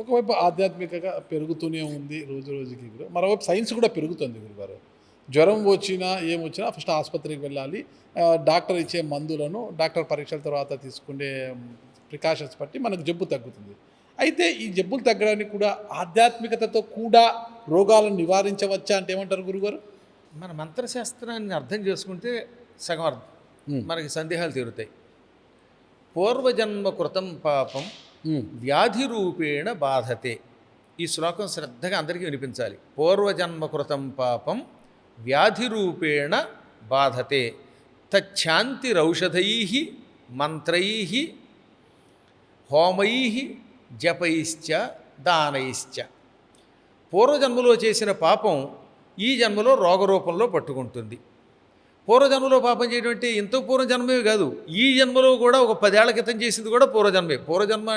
ఒకవైపు ఆధ్యాత్మికగా పెరుగుతూనే ఉంది రోజు రోజుకి కూడా. మరోవైపు సైన్స్ కూడా పెరుగుతుంది గురుగారు. జ్వరం వచ్చినా, ఏమొచ్చినా ఫస్ట్ ఆస్పత్రికి వెళ్ళాలి. డాక్టర్ ఇచ్చే మందులను, డాక్టర్ పరీక్షల తర్వాత తీసుకునే ప్రికాషన్స్ బట్టి మనకు జబ్బు తగ్గుతుంది. అయితే ఈ జబ్బులు తగ్గడానికి కూడా ఆధ్యాత్మికతతో కూడా రోగాలను నివారించవచ్చా అంటే ఏమంటారు గురుగారు? మన మంత్రశాస్త్రాన్ని అర్థం చేసుకుంటే సగం అర్థం మనకి సందేహాలు తీరుతాయి. పూర్వజన్మ కృతం పాపం వ్యాధి రూపేణ బాధతే. ఈ శ్లోకం శ్రద్ధగా అందరికీ వినిపించాలి. పూర్వజన్మ కృతం పాపం వ్యాధి రూపేణ బాధతే తచ్ఛాంతిరౌషధై మంత్రై హోమై జపైశ్చ దానైశ్చ. పూర్వజన్మలో చేసిన పాపం ఈ జన్మలో రోగరూపంలో పట్టుకుంటుంది. పూర్వజన్మలో పాపం చేయడం అంటే ఇంత పూర్వజన్మే కాదు, ఈ జన్మలో కూడా ఒక 10 ఏళ్ల క్రితం చేసింది కూడా పూర్వజన్మే. పూర్వజన్మ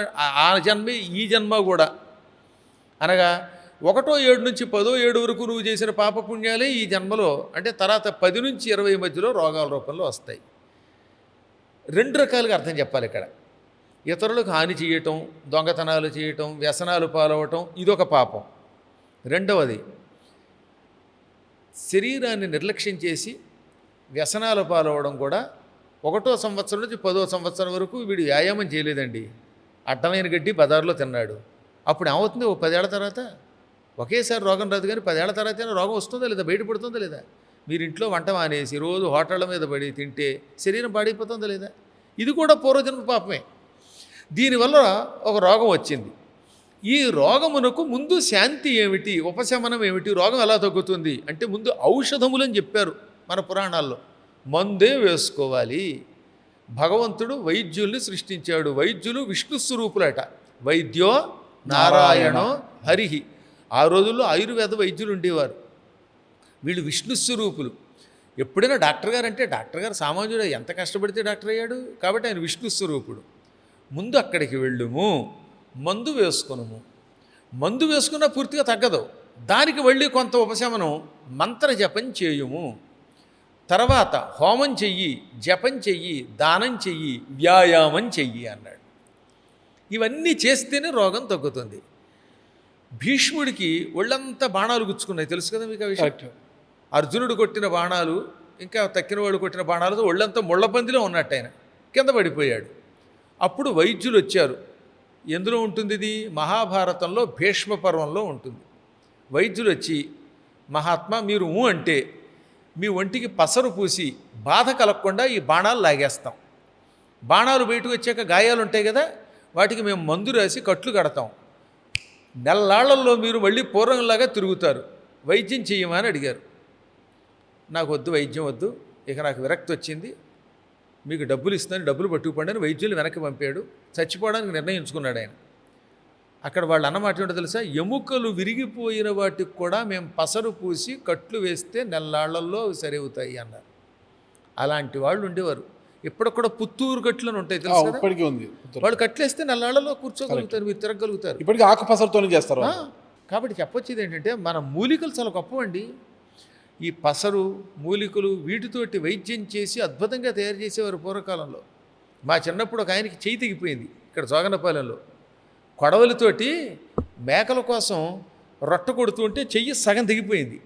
ఆ జన్మే ఈ జన్మ కూడా. అనగా 1 7 నుంచి 10 7 వరకు నువ్వు చేసిన పాపపుణ్యాలే ఈ జన్మలో, అంటే తర్వాత 10 నుంచి 20 మధ్యలో రోగాల రూపంలో వస్తాయి. 2 రకాలుగా అర్థం చెప్పాలి ఇక్కడ. ఇతరులకు హాని చేయటం, దొంగతనాలు చేయటం, వ్యసనాలు పాలవటం ఇదొక పాపం. రెండవది శరీరాన్ని నిర్లక్ష్యం చేసి వ్యసనాలు పాలవడం కూడా. 1వ సంవత్సరం నుంచి 10వ సంవత్సరం వరకు వీడు వ్యాయామం చేయలేదండి, అడ్డమైన గడ్డి బజార్లో తిన్నాడు. అప్పుడు ఏమవుతుంది? 10 ఏళ్ల తర్వాత ఒకేసారి రోగం రాదు, కానీ 10 ఏళ్ల తర్వాత రోగం వస్తుందా లేదా, బయటపడుతుందా లేదా? మీరు ఇంట్లో వంట మానేసి రోజు హోటళ్ళ మీద పడి తింటే శరీరం పాడైపోతుందా లేదా? ఇది కూడా పూర్వజన్మ పాపమే. దీనివల్ల ఒక రోగం వచ్చింది. ఈ రోగమునకు ముందు శాంతి ఏమిటి, ఉపశమనం ఏమిటి, రోగం ఎలా తగ్గుతుంది అంటే ముందు ఔషధములని చెప్పారు మన పురాణాల్లో. మందే వేసుకోవాలి. భగవంతుడు వైద్యుల్ని సృష్టించాడు. వైద్యులు విష్ణు స్వరూపులట. వైద్యో నారాయణో హరిహి. ఆ రోజుల్లో ఆయుర్వేద వైద్యులు ఉండేవారు. వీళ్ళు విష్ణు స్వరూపులు. ఎప్పుడైనా డాక్టర్ గారు అంటే డాక్టర్ గారు సామాన్యుడు, ఎంత కష్టపడితే డాక్టర్ అయ్యాడు, కాబట్టి ఆయన విష్ణు స్వరూపుడు. ముందు అక్కడికి వెళ్ళుము, మందు వేసుకునుము. మందు వేసుకున్నా పూర్తిగా తగ్గదు, దానికి వెళ్ళి కొంత ఉపశమనం మంత్ర జపం చేయుము. తర్వాత హోమం చెయ్యి, జపం చెయ్యి, దానం చెయ్యి, వ్యాయామం చెయ్యి అన్నాడు. ఇవన్నీ చేస్తేనే రోగం తగ్గుతుంది. భీష్ముడికి ఒళ్ళంతా బాణాలు గుచ్చుకున్నాయి, తెలుసు కదా మీకు ఆ విషయం. అర్జునుడు కొట్టిన బాణాలు, ఇంకా తక్కిన వాళ్ళు కొట్టిన బాణాలతో ఒళ్ళంతా ముళ్ళబందిలో ఉన్నట్టు ఆయన కింద పడిపోయాడు. అప్పుడు వైద్యులు వచ్చారు. ఎందులో ఉంటుంది ఇది? మహాభారతంలో భీష్మ పర్వంలో ఉంటుంది. వైద్యులు వచ్చి, మహాత్మా మీరు అంటే మీ ఒంటికి పసరు పూసి బాధ కలగకుండా ఈ బాణాలు లాగేస్తాం. బాణాలు బయటకు వచ్చాక గాయాలు ఉంటాయి కదా, వాటికి మేము మందు రాసి కట్లు కడతాం. నెల్లాళ్లలో మీరు మళ్ళీ పూర్వంలాగా తిరుగుతారు. వైద్యం చెయ్యమని అడిగారు. నాకు వద్దు, వైద్యం వద్దు, ఇక నాకు విరక్తి వచ్చింది, మీకు డబ్బులు ఇస్తాను, డబ్బులు పట్టుకుపోండి అని వైద్యులు వెనక్కి పంపాడు. చచ్చిపోవడానికి నిర్ణయించుకున్నాడు ఆయన. అక్కడ వాళ్ళు అన్నమాట ఏంటో తెలుసా? ఎముకలు విరిగిపోయిన వాటికి కూడా మేము పసరు పూసి కట్లు వేస్తే నెల్లాళ్లలో సరివుతాయి అన్నారు. అలాంటి వాళ్ళు ఉండేవారు. ఇప్పుడు కూడా పుత్తూరు కట్లు అని ఉంటాయి, తెలుసు కదా? ఇప్పటికీ ఉంది. వాళ్ళు కట్లేస్తే నెల్లాళ్లలో కూర్చోగలుగుతారు, మీరు తిరగలుగుతారు. ఇప్పటికీ ఆకు పసరుతోనే చేస్తారు. కాబట్టి చెప్పొచ్చేది ఏంటంటే మన మూలికలు చాలా గొప్పవండి. ఈ పసరు, మూలికలు, వీటితోటి వైద్యం చేసి అద్భుతంగా తయారు చేసేవారు పూర్వకాలంలో. మా చిన్నప్పుడు ఒక ఆయనకి చెయ్యి తెగిపోయింది ఇక్కడ జోగనపాలెంలో. కొడవలితోటి మేకల కోసం రొట్ట కొడుతూ ఉంటే చెయ్యి సగం తెగిపోయింది.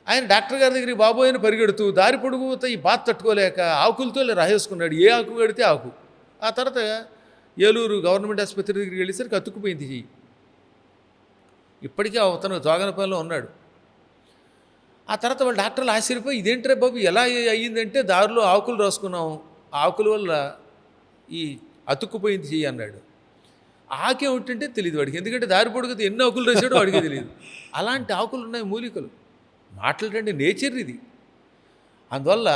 ఆయన డాక్టర్ గారి దగ్గరికి బాబోయని పరిగెడుతూ దారి పొడుగుతో ఈ బాధ తట్టుకోలేక ఆకులతో రాసేసుకున్నాడు, ఏ ఆకు కడితే ఆకు. ఆ తర్వాత ఏలూరు గవర్నమెంట్ ఆసుపత్రి దగ్గరికి వెళ్ళేసరికి అతుక్కుపోయింది చెయ్యి. ఇప్పటికీ అతను జోగనపాలెంలో ఉన్నాడు. ఆ తర్వాత వాళ్ళ డాక్టర్లు ఆశ్చర్యపోయి, ఇదేంట్రే బాబు ఎలా అయ్యిందంటే దారిలో ఆకులు రాసుకున్నాం, ఆకుల వల్ల ఈ అతుక్కుపోయింది చెయ్యి అన్నాడు. ఆకే ఉంటుంటే తెలియదు వాడికి, ఎందుకంటే దారి పొడుగుతో ఎన్ని ఆకులు రాశాడో వాడికి తెలియదు. అలాంటి ఆకులు ఉన్నాయి మూలికలు. మాట్లాడండి, నేచర్ ఇది. అందువల్ల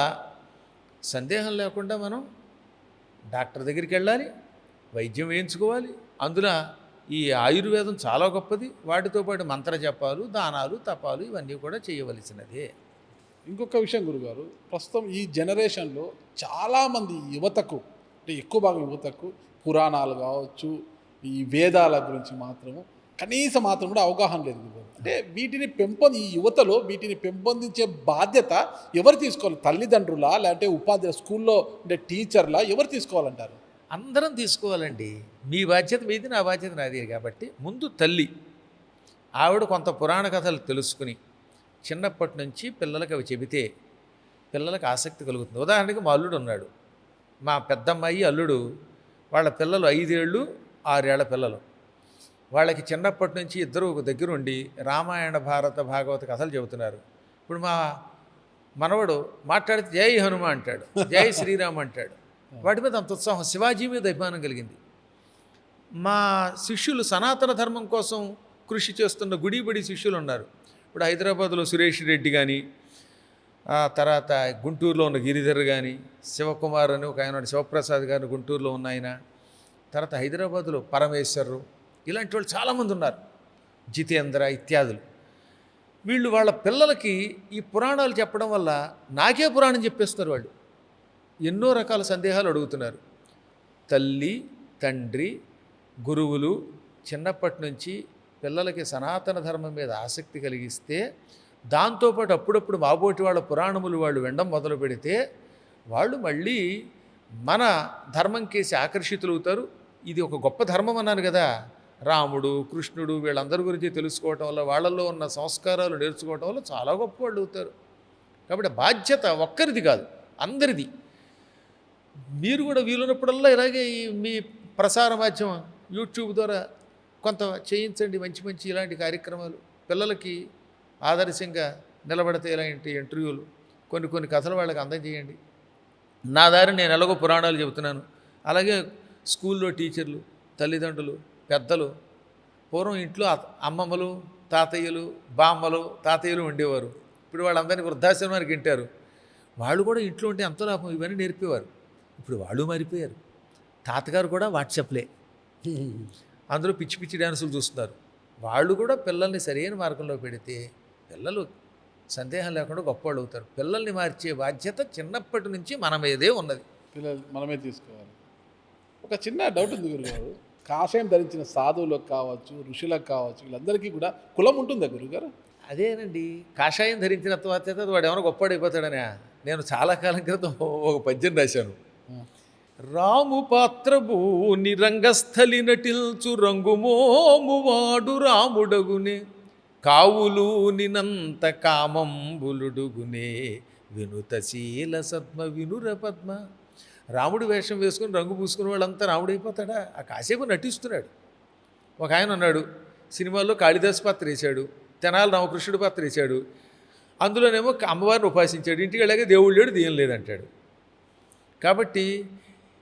సందేహం లేకుండా మనం డాక్టర్ దగ్గరికి వెళ్ళాలి, వైద్యం వేయించుకోవాలి. అందులో ఈ ఆయుర్వేదం చాలా గొప్పది. వాటితో పాటు మంత్ర జపాలు, దానాలు, తపాలు ఇవన్నీ కూడా చేయవలసినదే. ఇంకొక విషయం గురుగారు, ప్రస్తుతం ఈ జనరేషన్లో చాలామంది యువతకు, అంటే ఎక్కువ భాగం యువతకు పురాణాలు కావచ్చు, ఈ వేదాల గురించి మాత్రము కనీసం మాత్రం కూడా అవగాహన లేదు గురుగారు. అంటే వీటిని ఈ యువతలో వీటిని పెంపొందించే బాధ్యత ఎవరు తీసుకోవాలి? తల్లిదండ్రులా, లేదంటే ఉపాధ్యాయులు, స్కూల్లో అంటే టీచర్లా, ఎవరు తీసుకోవాలంటారు? అందరం తీసుకోవాలండి. మీ బాధ్యత మీది, నా బాధ్యత నాది కాబట్టి ముందు తల్లి ఆవిడ కొంత పురాణ కథలు తెలుసుకుని చిన్నప్పటి నుంచి పిల్లలకి అవి చెబితే పిల్లలకు ఆసక్తి కలుగుతుంది. ఉదాహరణకి మా అల్లుడు ఉన్నాడు. మా పెద్దమ్మాయి అల్లుడు వాళ్ళ పిల్లలు 5 ఏళ్ళు 6 ఏళ్ల పిల్లలు. వాళ్ళకి చిన్నప్పటి నుంచి ఇద్దరు ఒక దగ్గర ఉండి రామాయణ భారత భాగవత కథలు చెబుతున్నారు. ఇప్పుడు మా మనవడు మాట్లాడితే జై హనుమ అంటాడు, జై శ్రీరామ్ అంటాడు. వాటి మీద అంత ఉత్సాహం, శివాజీ మీద అభిమానం కలిగింది. మా శిష్యులు సనాతన ధర్మం కోసం కృషి చేస్తున్న గుడిబడి శిష్యులు ఉన్నారు. ఇప్పుడు హైదరాబాద్లో సురేష్ రెడ్డి కానీ, తర్వాత గుంటూరులో ఉన్న గిరిధర్ కానీ, శివకుమార్ అని ఒక ఆయన, శివప్రసాద్ గారిని గుంటూరులో ఉన్న ఆయన, తర్వాత హైదరాబాద్లో పరమేశ్వరు, ఇలాంటి వాళ్ళు చాలామంది ఉన్నారు, జితేంద్ర ఇత్యాదులు. వీళ్ళు వాళ్ళ పిల్లలకి ఈ పురాణాలు చెప్పడం వల్ల నాకే పురాణం చెప్పేస్తారు. వాళ్ళు ఎన్నో రకాల సందేహాలు అడుగుతున్నారు. తల్లి తండ్రి గురువులు చిన్నప్పటి నుంచి పిల్లలకి సనాతన ధర్మం మీద ఆసక్తి కలిగిస్తే, దాంతోపాటు అప్పుడప్పుడు మాబోటి వాళ్ళ పురాణములు వాళ్ళు వినడం మొదలు పెడితే వాళ్ళు మళ్ళీ మన ధర్మం కేసి ఆకర్షితులవుతారు. ఇది ఒక గొప్ప ధర్మం అన్నాను కదా. రాముడు కృష్ణుడు వీళ్ళందరి గురించి తెలుసుకోవటం వల్ల, వాళ్ళల్లో ఉన్న సంస్కారాలు నేర్చుకోవటం వల్ల చాలా గొప్ప వాళ్ళు అవుతారు. కాబట్టి బాధ్యత ఒక్కరిది కాదు, అందరిది. మీరు కూడా వీలున్నప్పుడల్లా ఇలాగే మీ ప్రసార మాధ్యమం యూట్యూబ్ ద్వారా కొంత చేయించండి. మంచి మంచి ఇలాంటి కార్యక్రమాలు పిల్లలకి ఆదర్శంగా నిలబడితే ఇలాంటి ఇంటర్వ్యూలు, కొన్ని కథలు వాళ్ళకి అందజేయండి. నా దారి నేను ఎలాగో పురాణాలు చెబుతున్నాను. అలాగే స్కూల్లో టీచర్లు, తల్లిదండ్రులు, పెద్దలు, పూర్వం ఇంట్లో అమ్మమ్మలు తాతయ్యలు బామ్మలు తాతయ్యలు ఉండేవారు. ఇప్పుడు వాళ్ళందరినీ వృద్ధాశ్రమానికి ఇంటారు. వాళ్ళు కూడా ఇంట్లో ఉంటే ఎంతో లాభం, ఇవన్నీ నేర్పేవారు. ఇప్పుడు వాళ్ళు మారిపోయారు. తాతగారు కూడా వాట్సాప్లే, అందులో పిచ్చి పిచ్చి డ్యాన్సులు చూస్తున్నారు. వాళ్ళు కూడా పిల్లల్ని సరైన మార్గంలో పెడితే పిల్లలు సందేహం లేకుండా గొప్పవాళ్ళు అవుతారు. పిల్లల్ని మార్చే బాధ్యత చిన్నప్పటి నుంచి మన మీదే ఉన్నది. పిల్లలు మనమే తీసుకోవాలి. ఒక చిన్న డౌట్ ఉంది గురుగారు. కాషాయం ధరించిన సాధువులకు కావచ్చు, ఋషులకు కావచ్చు, వీళ్ళందరికీ కూడా కులం ఉంటుందా గురుగారు? అదేనండి, కాషాయం ధరించిన తర్వాత వాడు ఏమైనా గొప్పవాడైపోతాడనే. నేను చాలా కాలం క్రితం ఒక పద్యం రాశాను. రాము పాత్రభూ నిరంగస్థలి నటిల్చు రంగుమోము వాడు రాముడగునే, కావులు నినంత కామంబులుడుగునే, వినుతశీల సద్మ వినుర పద్మ. రాముడు వేషం వేసుకుని రంగు పూసుకుని వాళ్ళంతా రాముడైపోతాడా? ఆ కాసేపు నటిస్తున్నాడు. ఒక ఆయన ఉన్నాడు, సినిమాల్లో కాళిదాసు పాత్ర వేశాడు, తెనాలి రామకృష్ణుడు పాత్ర వేశాడు, అందులోనేమో అమ్మవారిని ఉపాసించాడు, ఇంటికి వెళ్ళాక దేవుడు లేడు దెయ్యం లేదంటాడు. కాబట్టి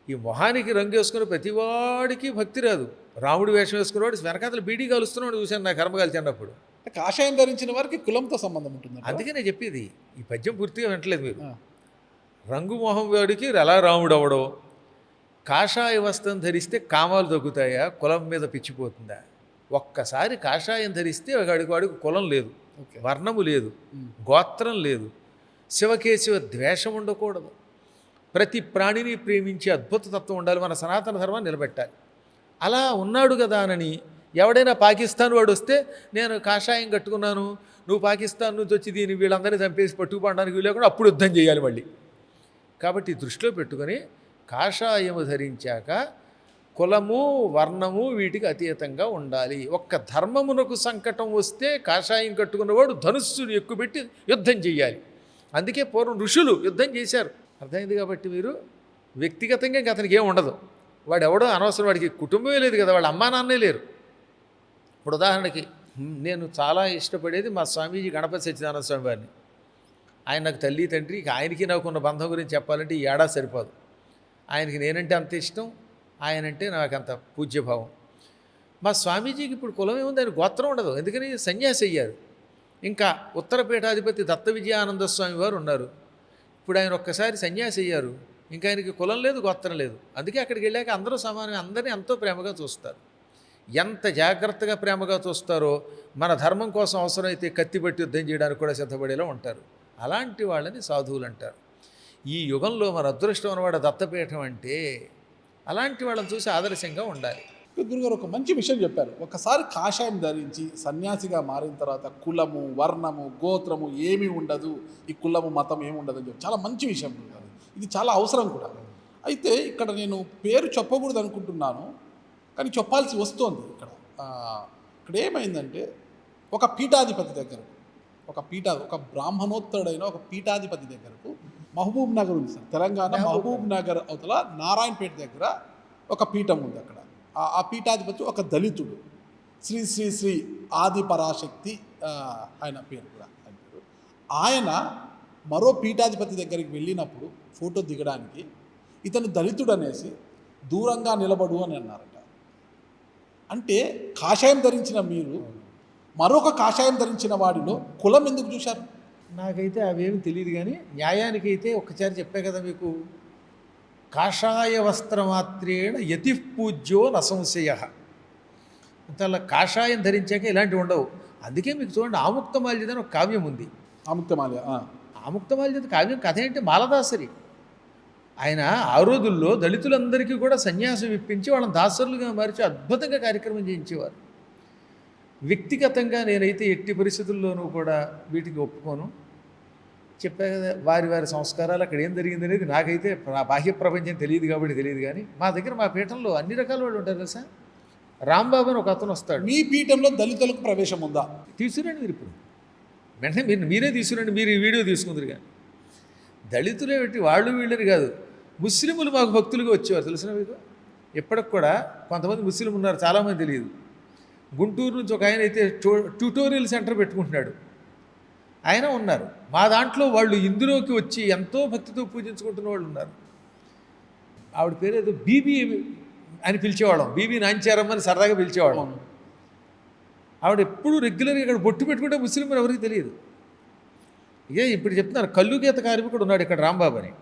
ఈ మొహానికి రంగు వేసుకున్న ప్రతివాడికి భక్తి రాదు. రాముడు వేషం వేసుకున్నవాడు వెనకాతలు బీడీ కాలుస్తున్నాడు చూశాను నా కర్మగాలి చిన్నప్పుడు. కాషాయం ధరించిన వారికి కులంతో సంబంధం ఉంటుంది. అందుకే నేను చెప్పేది, ఈ పద్యం పూర్తిగా వింటలేదు మీరు. రంగు మొహం వాడికి ఎలా రాముడు అవడో, కాషాయ వస్త్రం ధరిస్తే కామాలు తగ్గుతాయా, కులం మీద పిచ్చిపోతుందా? ఒక్కసారి కాషాయం ధరిస్తే వాడికి కులం లేదు, వర్ణము లేదు, గోత్రం లేదు, శివకేశవ ద్వేషం ఉండకూడదు, ప్రతి ప్రాణిని ప్రేమించే అద్భుత తత్వం ఉండాలి, మన సనాతన ధర్మాన్ని నిలబెట్టాలి. అలా ఉన్నాడు కదా అని ఎవడైనా పాకిస్తాన్ వాడు వస్తే నేను కాషాయం కట్టుకున్నాను, నువ్వు పాకిస్తాన్ నుంచి వచ్చి దీన్ని వీళ్ళందరినీ చంపేసి పట్టుకుపోవడానికి వీలేకుండా అప్పుడు యుద్ధం చేయాలి మళ్ళీ. కాబట్టి దృష్టిలో పెట్టుకొని కాషాయము ధరించాక కులము వర్ణము వీటికి అతీతంగా ఉండాలి. ఒక్క ధర్మమునకు సంకటం వస్తే కాషాయం కట్టుకున్నవాడు ధనుస్సును ఎక్కుపెట్టి యుద్ధం చేయాలి. అందుకే పూర్వం ఋషులు యుద్ధం చేశారు. అర్థమైంది. కాబట్టి మీరు వ్యక్తిగతంగా ఇంకా అతనికి ఏం ఉండదు. వాడు ఎవడో అనవసరం, వాడికి కుటుంబమే లేదు కదా, వాళ్ళ అమ్మా నాన్నే లేరు. ఇప్పుడు ఉదాహరణకి నేను చాలా ఇష్టపడేది మా స్వామీజీ గణపతి సత్యనారాయణ స్వామి వారిని. ఆయన నాకు తల్లి తండ్రి, ఆయనకి నాకున్న బంధం గురించి చెప్పాలంటే ఈ ఏడాది సరిపోదు. ఆయనకి నేనంటే అంత ఇష్టం, ఆయనంటే నాకు అంత పూజ్యభావం. మా స్వామీజీకి ఇప్పుడు కులం ఏముంది, ఆయన గోత్రం ఉండదు, ఎందుకని సన్యాసి అయ్యారు. ఇంకా ఉత్తరపీఠాధిపతి దత్త విజయానంద స్వామి వారు ఉన్నారు. ఇప్పుడు ఆయన ఒక్కసారి సన్యాసి అయ్యారు, ఇంకా ఆయనకి కులం లేదు, గోత్రం లేదు. అందుకే అక్కడికి వెళ్ళాక అందరూ సమానమే, అందరినీ ఎంతో ప్రేమగా చూస్తారు. ఎంత జాగ్రత్తగా ప్రేమగా చూస్తారో మన ధర్మం కోసం అవసరమైతే కత్తిపట్టి యుద్ధం చేయడానికి కూడా సిద్ధపడేలా ఉంటారు. అలాంటి వాళ్ళని సాధువులు అంటారు. ఈ యుగంలో మన అదృష్టం అన్నవాడు దత్తపీఠం అంటే అలాంటి వాళ్ళని చూసి ఆదర్శంగా ఉండాలి. గురుగారు ఒక మంచి విషయం చెప్పారు. ఒకసారి కాషాయం ధరించి సన్యాసిగా మారిన తర్వాత కులము వర్ణము గోత్రము ఏమీ ఉండదు, ఈ కులము మతం ఏమి ఉండదు అని చెప్పి చాలా మంచి విషయం గురుగారు. ఇది చాలా అవసరం కూడా. అయితే ఇక్కడ నేను పేరు చెప్పకూడదు అనుకుంటున్నాను, కానీ చెప్పాల్సి వస్తోంది ఇక్కడ. ఆ, ఇక్కడ ఏమైందంటే ఒక పీఠాధిపతి దగ్గరకు, ఒక బ్రాహ్మణోత్తరుడైన ఒక పీఠాధిపతి దగ్గరకు మహబూబ్ నగర్ ఉంది సార్, తెలంగాణ మహబూబ్ నగర్ అవతల నారాయణపేట దగ్గర ఒక పీఠం ఉంది అక్కడ. ఆ పీఠాధిపతి ఒక దళితుడు, శ్రీ శ్రీ శ్రీ ఆది పరాశక్తి ఆయన పేరు కూడా. ఆయన మరో పీఠాధిపతి దగ్గరికి వెళ్ళినప్పుడు ఫోటో దిగడానికి ఇతను దళితుడు అనేసి దూరంగా నిలబడు అని అన్నారట. అంటే కాషాయం ధరించిన మీరు మరొక కాషాయం ధరించిన వాడిలో కులం ఎందుకు చూశారు? నాకైతే అవేమి తెలియదు, కానీ న్యాయానికైతే ఒక్కసారి చెప్పే కదా మీకు, కాషాయ వస్త్రమాత్రేణ యతి పూజ్యో నసంశయ. అంటే అలా కాషాయం ధరించాక ఇలాంటివి ఉండవు. అందుకే మీకు చూడండి, ఆముక్తమాల్యద అని ఒక కావ్యం ఉంది. ఆముక్తమాల్య ఆముక్తమాల్యద కావ్యం కథ ఏంటి, మాలదాసరి. ఆయన ఆ రోజుల్లో దళితులందరికీ కూడా సన్యాసం ఇప్పించి వాళ్ళని దాసరులుగా మార్చి అద్భుతంగా కార్యక్రమం చేయించేవారు. వ్యక్తిగతంగా నేనైతే ఎట్టి పరిస్థితుల్లోనూ కూడా వీటికి ఒప్పుకోను. చెప్పా కదా, వారి వారి సంస్కారాలు అక్కడ ఏం జరిగింది అనేది నాకైతే బాహ్య ప్రపంచం తెలియదు కాబట్టి తెలియదు. కానీ మా దగ్గర మా పీఠంలో అన్ని రకాల వాళ్ళు ఉంటారు తెలుసా. రాంబాబు అని ఒక అతను వస్తాడు. మీ పీఠంలో దళితులకు ప్రవేశం ఉందా? తీసుకురండి మీరు, ఇప్పుడు వెంటనే మీరే తీసుకురండి, మీరు ఈ వీడియో తీసుకుందరు. కానీ దళితులే పెట్టి వాళ్ళు వీళ్ళని కాదు, ముస్లింలు మాకు భక్తులుగా వచ్చేవారు తెలిసిన మీకు. ఎప్పటికి కూడా కొంతమంది ముస్లిం ఉన్నారు, చాలామంది తెలియదు. గుంటూరు నుంచి ఒక ఆయన అయితే ట్యూటోరియల్ సెంటర్ పెట్టుకుంటున్నాడు, ఆయన ఉన్నారు. మా దాంట్లో వాళ్ళు ఇందులోకి వచ్చి ఎంతో భక్తితో పూజించుకుంటున్న వాళ్ళు ఉన్నారు. ఆవిడ పేరు ఏదో బీబీ అని పిలిచేవాళ్ళం, బీబీ నాంచారమ్మని సరదాగా పిలిచేవాళ్ళం. ఆవిడ ఎప్పుడు రెగ్యులర్గా ఇక్కడ బొట్టు పెట్టుకుంటే ముస్లింలు ఎవరికి తెలియదు. ఇదే ఇప్పుడు చెప్తున్నారు, కల్లు గీత కార్మికుడు ఉన్నాడు ఇక్కడ రాంబాబు అని.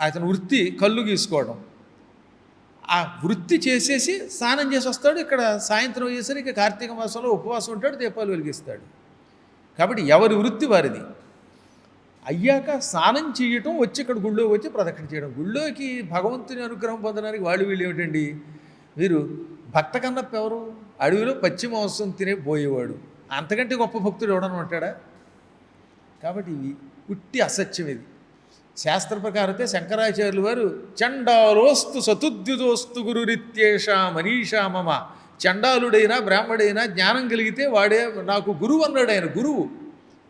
అతను వృత్తి కళ్ళు గీసుకోవడం. ఆ వృత్తి చేసేసి స్నానం చేసి వస్తాడు. ఇక్కడ సాయంత్రం అయ్యేసరికి కార్తీక మాసంలో ఉపవాసం ఉంటాడు, దీపాలు వెలిగిస్తాడు. కాబట్టి ఎవరి వృత్తి వారిది. అయ్యాక స్నానం చేయటం, వచ్చి ఇక్కడ గుళ్ళో వచ్చి ప్రదక్షిణ చేయడం. గుళ్ళోకి భగవంతుని అనుగ్రహం పొందడానికి వాళ్ళు వీళ్ళు ఏమిటండి, వీరు భక్త కన్నప్ప ఎవరు, అడవిలో పచ్చి మాంసం తినే పోయేవాడు, అంతకంటే గొప్ప భక్తుడు ఎవడని ఉంటాడా? కాబట్టి ఇవి పుట్టి అసత్యం. ఇది శాస్త్ర ప్రకారతే శంకరాచార్యులు వారు చండాలోస్తు సతుద్యుతోస్తు గురురిత్యేష మనీషా మమ, చండాలుడైనా బ్రాహ్మడైనా జ్ఞానం కలిగితే వాడే నాకు గురువు అన్నాడు. ఆయన గురువు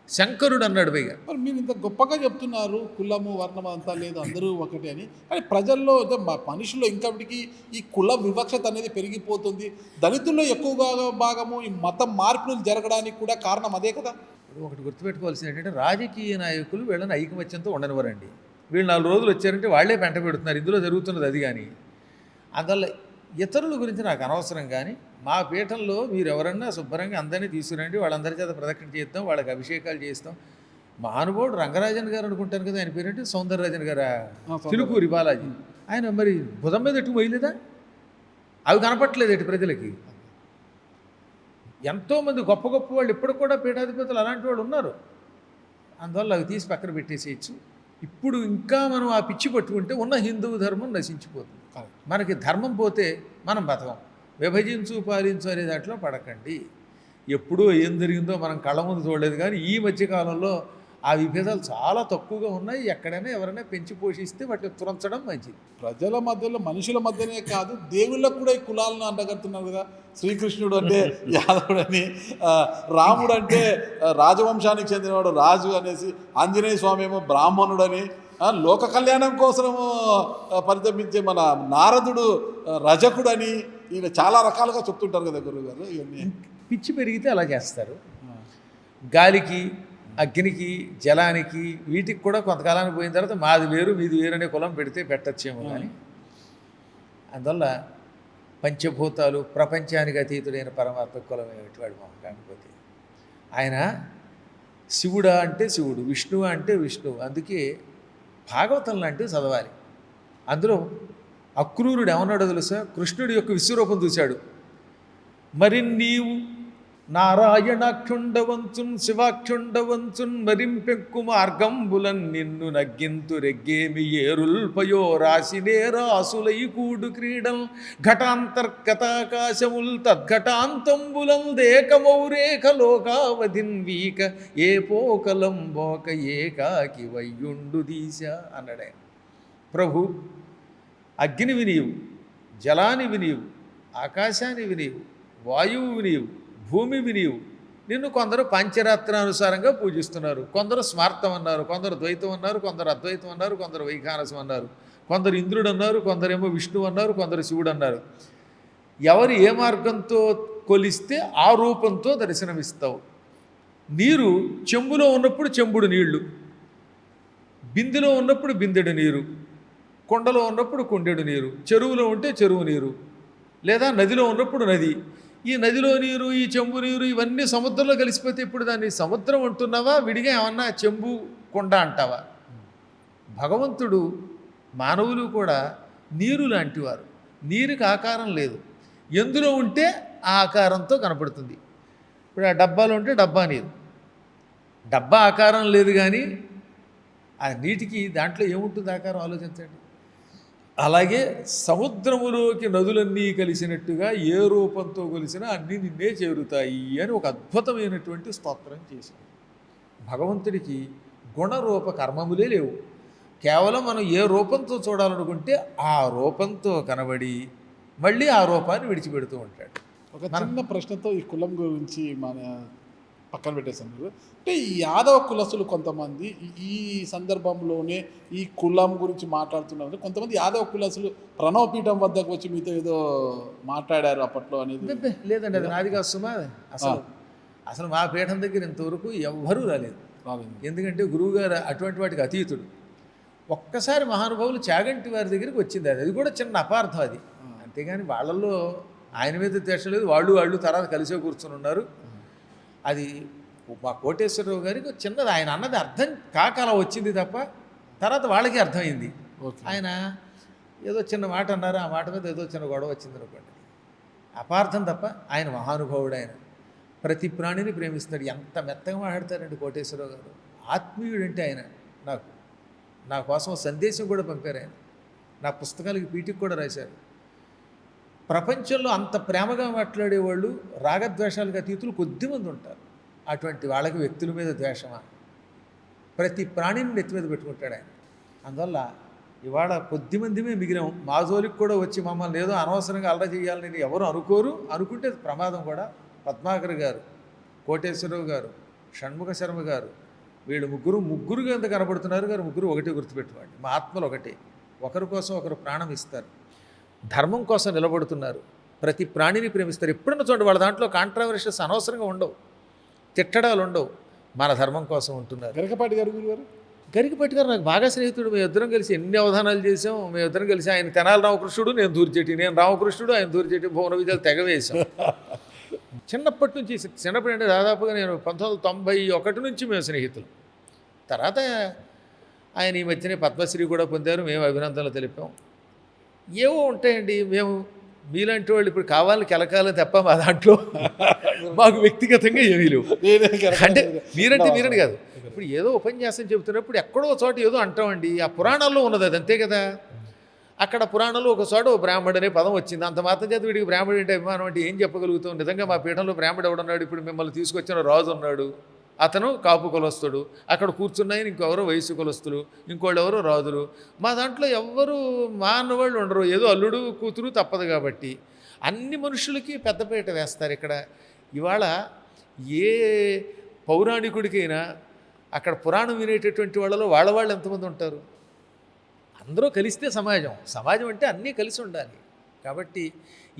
శంకరుడు అన్నాడు. పైగా మరి మీరు ఇంత గొప్పగా చెప్తున్నారు, కులము వర్ణం అంతా లేదు, అందరూ ఒకటి అని. కానీ ప్రజల్లో మనుషుల్లో ఇంకటికి ఈ కుల వివక్షత అనేది పెరిగిపోతుంది. దళితుల్లో ఎక్కువగా భాగము ఈ మతం మార్పులు జరగడానికి కూడా కారణం అదే కదా. ఒకటి గుర్తుపెట్టుకోవాల్సింది ఏంటంటే, రాజకీయ నాయకులు వీళ్ళని ఐకమత్యంతో ఉండనివ్వరండి. వీళ్ళు 4 రోజులు వచ్చారంటే వాళ్ళే పెంట పెడుతున్నారు. ఇందులో జరుగుతున్నది అది. కానీ అందువల్ల ఇతరుల గురించి నాకు అనవసరం. కానీ మా పీఠంలో మీరు ఎవరన్నా శుభ్రంగా అందరినీ తీసుకురండి, వాళ్ళందరి చేత ప్రదక్షిణ చేస్తాం, వాళ్ళకి అభిషేకాలు చేస్తాం. మహానుభావుడు రంగరాజన్ గారు అనుకుంటాను కదా, ఆయన పేరేంటి, సౌందరరాజన్ గారా, తిరుపూరి బాలాజీ. ఆయన మరి భుజం మీద ఎటు పోయలేదా? అవి కనపట్లేదు ఎటు ప్రజలకి. ఎంతోమంది గొప్ప గొప్ప వాళ్ళు ఇప్పటికి కూడా పీఠాధిపతులు అలాంటి వాళ్ళు ఉన్నారు. అందువల్ల అవి తీసి పక్కన పెట్టేసేయచ్చు. ఇప్పుడు ఇంకా మనం ఆ పిచ్చి పట్టుకుంటే ఉన్న హిందూ ధర్మం నశించిపోతుంది. మనకి ధర్మం పోతే మనం బతకం. విభజించు పాలించు అనే దాంట్లో పడకండి. ఎప్పుడూ ఏం జరిగిందో మనం కళ్ళ ముందు చూడలేదు. కానీ ఈ మధ్యకాలంలో ఆ విభేదాలు చాలా తక్కువగా ఉన్నాయి. ఎక్కడైనా ఎవరైనా పెంచి పోషిస్తే వాటిని తురంచడం మంచిది. ప్రజల మధ్యలో, మనుషుల మధ్యనే కాదు, దేవుళ్ళకు కూడా ఈ కులాలను అండగడుతున్నారు కదా. శ్రీకృష్ణుడు అంటే యాదవుడని, రాముడు అంటే రాజవంశానికి చెందినవాడు రాజు అనేసి, ఆంజనేయ స్వామి ఏమో బ్రాహ్మణుడని, లోక కళ్యాణం కోసము పరితపించే మన నారదుడు రజకుడని, ఈయన చాలా రకాలుగా చెప్తుంటారు కదా గురువుగారు. ఇవన్నీ పిచ్చి పెరిగితే అలా చేస్తారు. గాలికి, అగ్నికి, జలానికి, వీటికి కూడా కొంతకాలానికి పోయిన తర్వాత మాది వేరు మీది వేరు అనే కులం పెడితే పెట్టచ్చేమో. కానీ అందువల్ల పంచభూతాలు, ప్రపంచానికి అతీతుడైన పరమాత్మ కులం ఏమిటివాడు మాకు. కాకపోతే ఆయన శివుడా అంటే శివుడు, విష్ణువు అంటే విష్ణువు. అందుకే భాగవతం లాంటివి చదవాలి. అందులో అక్రూరుడు ఏమన్నాడో తెలుసా, కృష్ణుడి యొక్క విశ్వరూపం చూశాడు. మరి నీవు నారాయణాక్షుండవంచున్ శివాక్షుండవంచున్ మరింపెక్కు మార్గంబులన్ నిన్ను నగ్గింతు రెగ్గేమి ఏరుల్పయో రాసినే రాసులై కూడు క్రీడల్ ఘటాంతర్గతాకాశముల్ తద్ఘటాంతంబులం దేకమౌరేఖ లోకావధిన్ వీక ఏ పోకలం బోక ఏకాకి వయ్యుండు దీశ అన్నాడు ఆయన. ప్రభు, అగ్నివి నీవు, జలానివి నీవు, ఆకాశానివి నీవు, వాయువువి నీవు, భూమివి నీవు. నిన్ను కొందరు పంచరత్నానుసారంగా పూజిస్తున్నారు. కొందరు స్మార్థం అన్నారు, కొందరు ద్వైతం అన్నారు, కొందరు అద్వైతం అన్నారు, కొందరు వైఖానసం అన్నారు, కొందరు ఇంద్రుడు అన్నారు, కొందరేమో విష్ణువు అన్నారు, కొందరు శివుడు అన్నారు. ఎవరు ఏ మార్గంతో కొలిస్తే ఆ రూపంతో దర్శనమిస్తావు. నీరు చెంబులో ఉన్నప్పుడు చెంబుడు నీళ్లు, బిందెలో ఉన్నప్పుడు బిందెడు నీరు, కొండలో ఉన్నప్పుడు కుండెడు నీరు, చెరువులో ఉంటే చెరువు నీరు, లేదా నదిలో ఉన్నప్పుడు నది. ఈ నదిలో నీరు, ఈ చెంబు నీరు ఇవన్నీ సముద్రంలో కలిసిపోతే ఇప్పుడు దాన్ని సముద్రం అంటున్నావా, విడిగా ఏమన్నా చెంబు కొండ అంటావా? భగవంతుడు, మానవులు కూడా నీరు లాంటివారు. నీరుకి ఆకారం లేదు, ఎందులో ఉంటే ఆ ఆకారంతో కనపడుతుంది. ఇప్పుడు ఆ డబ్బాలో ఉంటే డబ్బా నీరు, డబ్బా ఆకారం లేదు కానీ ఆ నీటికి దాంట్లో ఏముంటుంది ఆకారం ఆలోచించండి. అలాగే సముద్రములోకి నదులన్నీ కలిసినట్టుగా ఏ రూపంతో కలిసినా అన్నీ నిన్నే చేరుతాయి అని ఒక అద్భుతమైనటువంటి స్తోత్రం చేశాడు. భగవంతుడికి గుణరూప కర్మములే లేవు. కేవలం మనం ఏ రూపంతో చూడాలనుకుంటే ఆ రూపంతో కనబడి మళ్ళీ ఆ రూపాన్ని విడిచిపెడుతూ ఉంటాడు. ఒక చిన్న ప్రశ్నతో ఈ కులం గురించి మన పక్కన పెట్టేశాను మీరు. అంటే ఈ యాదవ కులస్తులు కొంతమంది ఈ సందర్భంలోనే ఈ కులం గురించి మాట్లాడుతున్నారు. కొంతమంది యాదవ కులస్తులు ప్రణవపీఠం వద్దకు వచ్చి మీతో ఏదో మాట్లాడారు అప్పట్లో అనేది. లేదండి, అది నాది కాదు సుమా. అసలు మా పీఠం దగ్గర ఇంతవరకు ఎవ్వరూ రాలేదు. ఎందుకంటే గురువుగారు అటువంటి వాటికి అతీతుడు. ఒక్కసారి మహానుభావులు చాగంటి వారి దగ్గరికి వచ్చింది. అది కూడా చిన్న అపార్థం అది. అంతేగాని వాళ్ళల్లో ఆయన మీద ద్వేషం లేదు. వాళ్ళు తర్వాత కలిసే కూర్చొని ఉన్నారు. అది మా కోటేశ్వరరావు గారికి చిన్నది, ఆయన అన్నది అర్థం కాక అలా వచ్చింది తప్ప తర్వాత వాళ్ళకి అర్థమైంది. ఆయన ఏదో చిన్న మాట అన్నారు, ఆ మాట మీద ఏదో చిన్న గొడవ వచ్చింది అనుకోండి. అపార్థం తప్ప ఆయన మహానుభావుడు. ఆయన ప్రతి ప్రాణిని ప్రేమిస్తాడు. ఎంత మెత్తగా మాట్లాడతారండి కోటేశ్వరరావు గారు. ఆత్మీయుడంటే ఆయన. నా కోసం సందేశం కూడా పంపారు ఆయన. నా పుస్తకాలకి పీఠికి కూడా రాశారు. ప్రపంచంలో అంత ప్రేమగా మాట్లాడేవాళ్ళు రాగద్వేషాలకు అతీతులు కొద్దిమంది ఉంటారు. అటువంటి వాళ్ళకి వ్యక్తుల మీద ద్వేషమా? ప్రతి ప్రాణిని నెత్తి మీద పెట్టుకుంటాడు ఆయన. అందువల్ల ఇవాళ కొద్దిమందిమే మిగిలాం. మా జోలికి కూడా వచ్చి మమ్మల్ని ఏదో అనవసరంగా అల్లరి చేయాలని ఎవరు అనుకోరు. అనుకుంటే ప్రమాదం కూడా. పద్మాకర్ గారు, కోటేశ్వరరావు గారు, షణ్ముఖ శర్మ గారు, వీళ్ళు ముగ్గురుగా ఎంత కనబడుతున్నారు గారు. ముగ్గురు ఒకటే గుర్తుపెట్టుకోండి, మా ఆత్మలు ఒకటే. ఒకరి కోసం ఒకరు ప్రాణం ఇస్తారు. ధర్మం కోసం నిలబడుతున్నారు. ప్రతి ప్రాణిని ప్రేమిస్తారు. ఎప్పుడన్నా చూడండి, వాళ్ళ దాంట్లో కాంట్రావర్షియస్ అనవసరంగా ఉండవు, తిట్టడాలు ఉండవు. మన ధర్మం కోసం ఉంటున్నారు. గరికపాటి గారు గురుగారు, గరికపాటి గారు నాకు బాగా స్నేహితుడు. మేము ఇద్దరం కలిసి ఎన్ని అవధానాలు చేసాం. మేము ఇద్దరం కలిసి ఆయన తెనాలి రామకృష్ణుడు, నేను దూర్చేటి, నేను రామకృష్ణుడు, ఆయన దూర్చేటి, భువన విజయాలు తెగవేశాం. చిన్నప్పటి నుంచి, చిన్నప్పటి అంటే దాదాపుగా నేను 1991 నుంచి మేము స్నేహితులు. తర్వాత ఆయన ఈ మధ్యనే పద్మశ్రీ కూడా పొందారు. మేము అభినందనలు తెలిపాం. ఏవో ఉంటాయండి. మేము మీలాంటి వాళ్ళు ఇప్పుడు కావాలని కెలకాలని తప్ప మా దాంట్లో మాకు వ్యక్తిగతంగా ఏమీ లేవు. అంటే మీరంటే కాదు. ఇప్పుడు ఏదో ఉపన్యాసం చెబుతున్నప్పుడు ఎక్కడో చోట ఏదో అంటామండి. ఆ పురాణాల్లో ఉన్నది అది, అంతే కదా. అక్కడ పురాణంలో ఒక చోట ఓ బ్రాహ్మడు అనే పదం వచ్చింది. అంత మాత్రం చేత వీడికి బ్రాహ్మడు అంటే అభిమానం అంటే ఏం చెప్పగలుగుతాం? నిజంగా మా పీఠంలో బ్రాహ్మడు ఎవడున్నాడు? ఇప్పుడు మిమ్మల్ని తీసుకొచ్చిన రాజు ఉన్నాడు, అతను కాపు కులస్తుడు. అక్కడ కూర్చున్నాయని ఇంకెవరో వయసు కులస్తులు, ఇంకోళ్ళు ఎవరో రాజులు. మా దాంట్లో ఎవ్వరూ మానవాళ్ళు ఉండరు. ఏదో అల్లుడు కూతురు తప్పదు కాబట్టి అన్ని మనుషులకి పెద్దపీట వేస్తారు. ఇక్కడ ఇవాళ ఏ పౌరాణికుడికైనా అక్కడ పురాణం వినేటటువంటి వాళ్ళలో వాళ్ళు ఎంతమంది ఉంటారు? అందరూ కలిస్తే సమాజం అంటే అన్నీ కలిసి ఉండాలి. కాబట్టి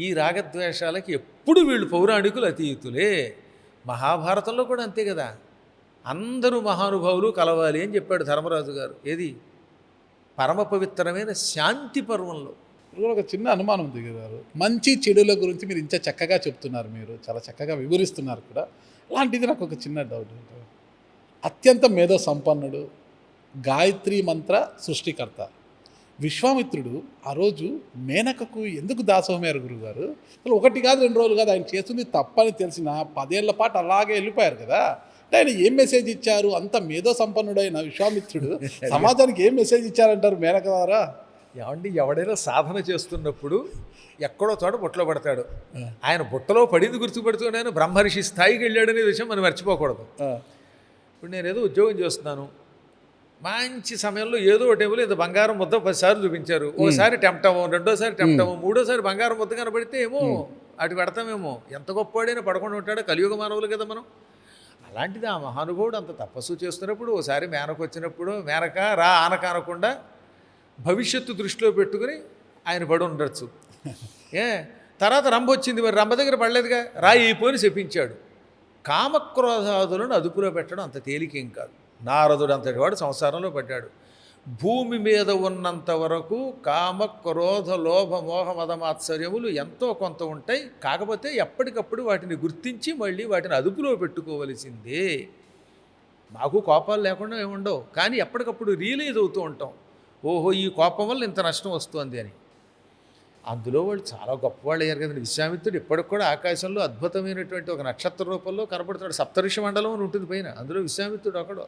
ఈ రాగద్వేషాలకి ఎప్పుడు వీళ్ళు పౌరాణికులు అతీతులే. మహాభారతంలో కూడా అంతే కదా. అందరూ మహానుభావులు కలవాలి అని చెప్పాడు ధర్మరాజు గారు. ఏది? పరమ పవిత్రమైన శాంతి పర్వంలో. ఒక చిన్న అనుమానం ఉంది గారు. మంచి చెడుల గురించి మీరు ఇంత చక్కగా చెప్తున్నారు, మీరు చాలా చక్కగా వివరిస్తున్నారు కూడా. అలాంటిది నాకు ఒక చిన్న డౌట్. అత్యంత మేధో సంపన్నుడు, గాయత్రి మంత్ర సృష్టికర్త విశ్వామిత్రుడు ఆ రోజు మేనకకు ఎందుకు దాసోహమయ్యారు గురుగారు? అసలు 1 కాదు 2 రోజులు కాదు, ఆయన చేస్తుంది తప్పని తెలిసిన 10 ఏళ్ల పాటు అలాగే వెళ్ళిపోయారు కదా. అంటే ఆయన ఏం మెసేజ్ ఇచ్చారు? అంత మేధో సంపన్నుడైన విశ్వామిత్రుడు సమాజానికి ఏం మెసేజ్ ఇచ్చారంటారు మేనక ద్వారా? ఏమండి, ఎవడైనా సాధన చేస్తున్నప్పుడు ఎక్కడో చోట బుట్టలో పడతాడు. ఆయన బుట్టలో పడింది గుర్తుపెడుతూ ఆయన బ్రహ్మర్షి స్థాయికి వెళ్ళాడనే విషయం మనం మర్చిపోకూడదు. ఇప్పుడు నేను ఏదో ఉద్యోగం చేస్తున్నాను, మంచి సమయంలో ఏదో ఒక టైంలో ఇంత బంగారం ముద్ద 10 సార్లు చూపించారు. ఓసారి టెంప్ట్ అవ్వం, రెండోసారి టెంప్ట్ అవ్వం, మూడోసారి బంగారం ముద్ద కనబడితే ఏమో అటు పెడతామేమో. ఎంత గొప్పవాడైనా పడకుండా ఉంటాడో, కలియుగ మానవులు కదా మనం. అలాంటిది ఆ మహానుభావుడు అంత తపస్సు చేస్తున్నప్పుడు ఓసారి మేనకు వచ్చినప్పుడు మేనక రా ఆనక అనకుండా భవిష్యత్తు దృష్టిలో పెట్టుకుని ఆయన పడి ఉండొచ్చు. తర్వాత రంభ వచ్చింది, మరి రంభ దగ్గర పడలేదుగా, రాయి అయిపోయి చెప్పించాడు. కామక్రోధాదులను అదుపులో పెట్టడం అంత తేలికేం కాదు. నారదుడు అంతటి వాడు సంసారంలో పడ్డాడు. భూమి మీద ఉన్నంత వరకు కామ క్రోధ లోభ మోహ మదమాత్సర్యములు ఎంతో కొంత ఉంటాయి. కాకపోతే ఎప్పటికప్పుడు వాటిని గుర్తించి మళ్ళీ వాటిని అదుపులో పెట్టుకోవలసిందే. మాకు కోపాలు లేకుండా ఏముండవు, కానీ ఎప్పటికప్పుడు రియలైజ్ అవుతూ ఉంటాం, ఓహో ఈ కోపం వల్ల ఇంత నష్టం వస్తుంది అని. అందులో వాళ్ళు చాలా గొప్పవాళ్ళు అయ్యారు కదండి. విశ్వామిత్రుడు ఇప్పటికి కూడా ఆకాశంలో అద్భుతమైనటువంటి ఒక నక్షత్ర రూపంలో కనపడుతున్నాడు. సప్తఋషి మండలం అని ఉంటుంది పైన, అందులో విశ్వామిత్రుడు ఒకడు.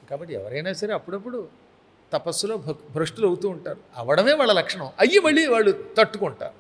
కాబట్టి ఎవరైనా సరే అప్పుడప్పుడు తపస్సులో భ్రష్టులు అవుతూ ఉంటారు. అవడమే వాళ్ళ లక్షణం. అయ్యి మళ్ళీ వాళ్ళు తట్టుకుంటారు.